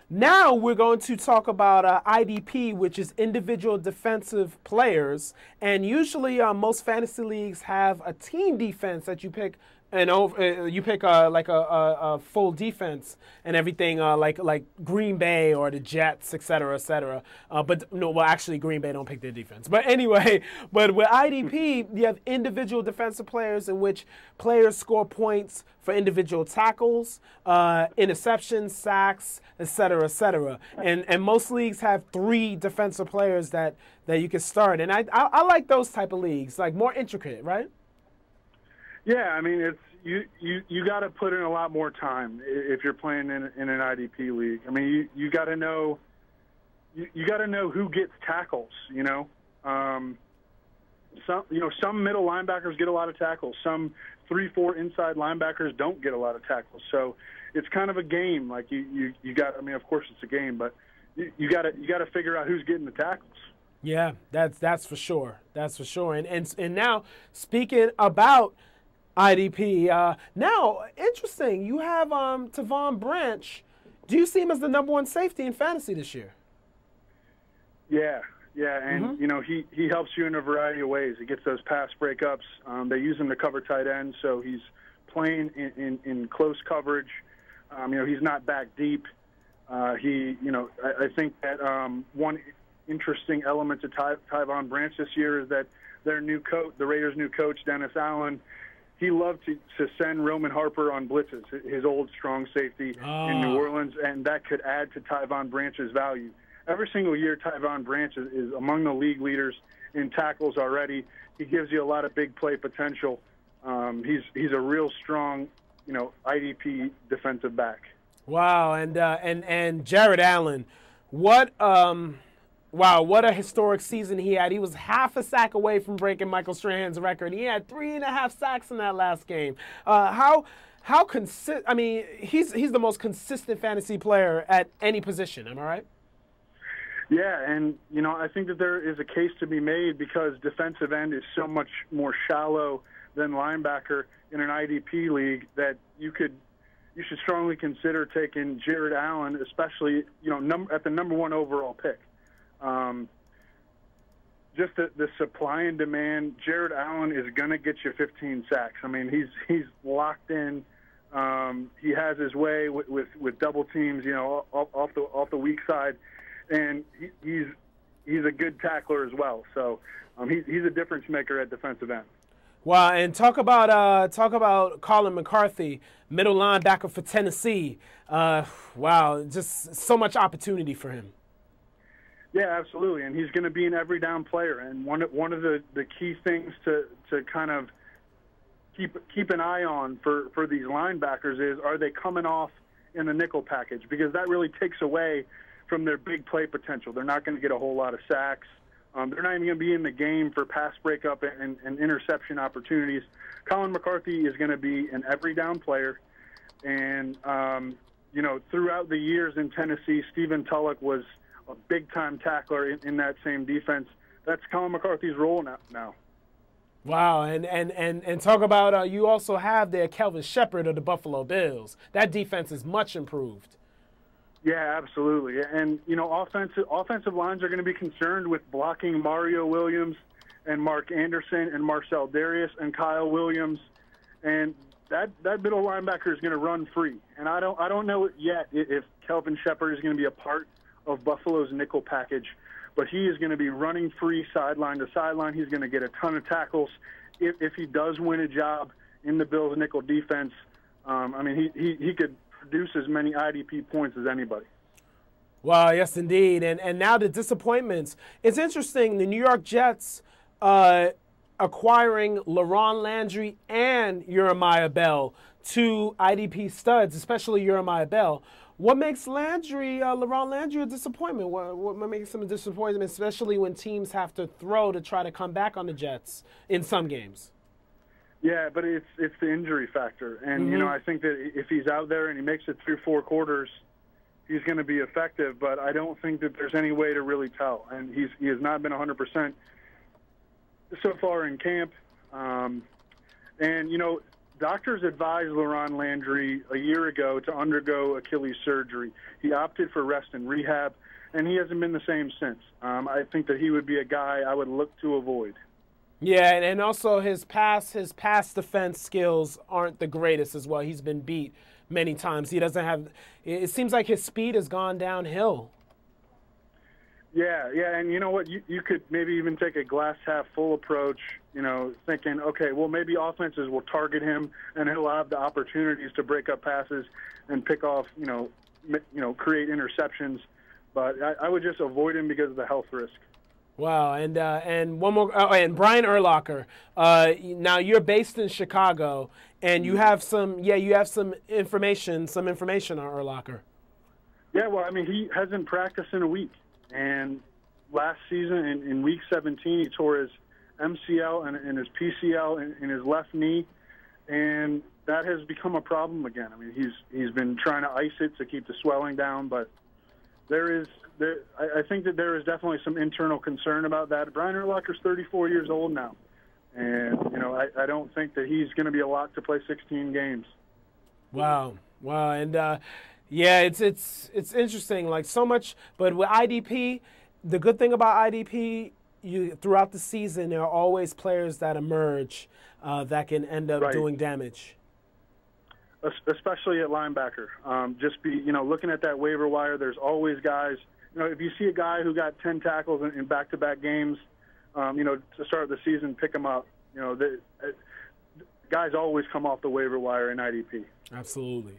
Now we're going to talk about IDP, which is individual defensive players. And usually most fantasy leagues have a team defense that you pick. And you pick like a full defense and everything, like Green Bay or the Jets, et cetera, et cetera. But no, well, actually, Green Bay don't pick their defense. But anyway, but with IDP, you have individual defensive players in which players score points for individual tackles, interceptions, sacks, et cetera, et cetera. And most leagues have 3 defensive players that you can start. And I like those type of leagues, like more intricate, right? Yeah, I mean, it's you got to put in a lot more time if you're playing in an IDP league. I mean, you got to know who gets tackles. Some middle linebackers get a lot of tackles. Some 3-4 inside linebackers don't get a lot of tackles. So it's kind of a game. Like you got. I mean, of course it's a game, but you got to figure out who's getting the tackles. Yeah, that's for sure. That's for sure. And now speaking about IDP. Now, interesting. You have Tavon Branch. Do you see him as the #1 safety in fantasy this year? Yeah, and he helps you in a variety of ways. He gets those pass breakups. They use him to cover tight ends, so he's playing in close coverage. He's not back deep. I think that one interesting element to Tavon Branch this year is that their new coach, the Raiders' new coach, Dennis Allen. He loved to send Roman Harper on blitzes, his old strong safety in New Orleans, and that could add to Tavon Branch's value. Every single year, Tavon Branch is among the league leaders in tackles already. He gives you a lot of big play potential. He's a real strong, IDP defensive back. Wow, and Jared Allen, what a historic season he had. He was half a sack away from breaking Michael Strahan's record. He had 3.5 sacks in that last game. I mean, he's the most consistent fantasy player at any position. Am I right? Yeah, and I think that there is a case to be made because defensive end is so much more shallow than linebacker in an IDP league that you should strongly consider taking Jared Allen, especially at the #1 overall pick. Just the supply and demand. Jared Allen is going to get you 15 sacks. I mean, he's locked in. He has his way with double teams, off the weak side, and he's a good tackler as well. So he's a difference maker at defensive end. Wow, and talk about Colin McCarthy, middle linebacker for Tennessee. Wow, just so much opportunity for him. Yeah, absolutely, and he's going to be an every down player. And one of the key things to kind of keep an eye on for these linebackers is, are they coming off in the nickel package? Because that really takes away from their big play potential. They're not going to get a whole lot of sacks. They're not even going to be in the game for pass breakup and interception opportunities. Colin McCarthy is going to be an every down player, and throughout the years in Tennessee, Stephen Tulloch was a big-time tackler in that same defense. That's Colin McCarthy's role now. Wow, and talk about you also have there Kelvin Shepherd of the Buffalo Bills. That defense is much improved. Yeah, absolutely. And, offensive lines are going to be concerned with blocking Mario Williams and Mark Anderson and Marcel Darius and Kyle Williams. And that middle linebacker is going to run free. And I don't know yet if Kelvin Shepherd is going to be a part of Buffalo's nickel package, but he is going to be running free sideline to sideline. He's going to get a ton of tackles. If he does win a job in the Bills' nickel defense, he could produce as many IDP points as anybody. Well, yes, indeed. And now the disappointments. It's interesting, the New York Jets acquiring LaRon Landry and Jeremiah Bell, 2 IDP studs, especially Jeremiah Bell. What makes LaRon Landry a disappointment? What makes him a disappointment, especially when teams have to throw to try to come back on the Jets in some games? Yeah, but it's the injury factor. And, I think that if he's out there and he makes it through 4 quarters, he's going to be effective. But I don't think that there's any way to really tell. And he has not been 100% so far in camp. doctors advised LaRon Landry a year ago to undergo Achilles surgery. He opted for rest and rehab, and he hasn't been the same since. I think that he would be a guy I would look to avoid. Yeah, and also his pass defense skills aren't the greatest as well. He's been beat many times. He doesn't have. It seems like his speed has gone downhill. Yeah, and you know what? You could maybe even take a glass half full approach, thinking, okay, well, maybe offenses will target him and he'll have the opportunities to break up passes and pick off, create interceptions. But I would just avoid him because of the health risk. Wow, and one more, and Brian Urlacher. Now you're based in Chicago, and you have some information on Urlacher. Yeah, well, I mean, he hasn't practiced in a week. And last season, in Week 17, he tore his MCL and his PCL in his left knee, and that has become a problem again. I mean, he's been trying to ice it to keep the swelling down, but I think that there is definitely some internal concern about that. Brian Urlacher's 34 years old now, and I don't think that he's going to be a lock to play 16 games. Wow, and. Yeah, it's interesting, like so much. But with IDP, the good thing about IDP, throughout the season, there are always players that emerge that can end up doing damage. Especially at linebacker. Looking at that waiver wire, there's always guys. If you see a guy who got 10 tackles in back-to-back games, to start the season, pick him up. Guys always come off the waiver wire in IDP. Absolutely.